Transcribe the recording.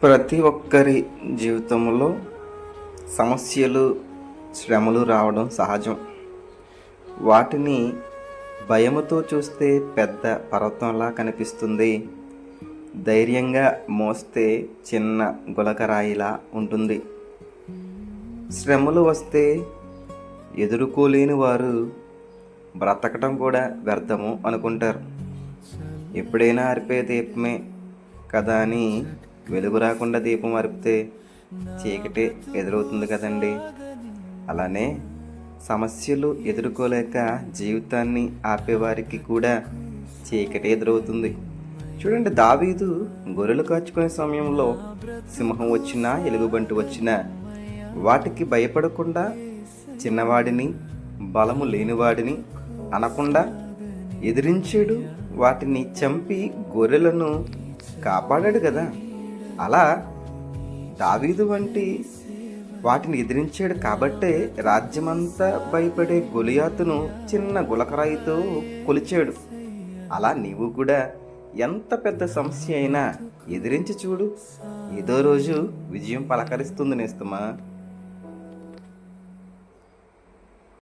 ప్రతి ఒక్కరి జీవితంలో సమస్యలు, శ్రమలు రావడం సహజం. వాటిని భయముతో చూస్తే పెద్ద పర్వతంలా కనిపిస్తుంది. ధైర్యంగా మోస్తే చిన్న గులకరాయిలా ఉంటుంది. శ్రమలు వస్తే ఎదుర్కోలేని వారు బ్రతకటం కూడా వ్యర్థము అనుకుంటారు. ఎప్పుడైనా ఆరిపే దీపమే కదా అని వెలుగు రాకుండా దీపం ఆరిపితే చీకటి ఎదురవుతుంది కదండి. అలానే సమస్యలు ఎదుర్కోలేక జీవితాన్ని ఆపేవారికి కూడా చీకటి ఎదురవుతుంది. చూడండి, దావీదు గొర్రెలు కాచుకునే సమయంలో సింహం వచ్చినా ఎలుగుబంటి వచ్చినా వాటికి భయపడకుండా చిన్నవాడిని, బలము లేనివాడిని అనకుండా ఎదిరించాడు. వాటిని చంపి గొర్రెలను కాపాడాడు కదా. అలా దావీదు వంటి వాటిని ఎదిరించాడు కాబట్టే రాజ్యమంతా భయపడే గొలియాతును చిన్న గులకరాయితో కొలిచాడు. అలా నీవు కూడా ఎంత పెద్ద సమస్య అయినా ఎదిరించి చూడు, ఏదో రోజు విజయం పలకరిస్తుంది నేస్తమా.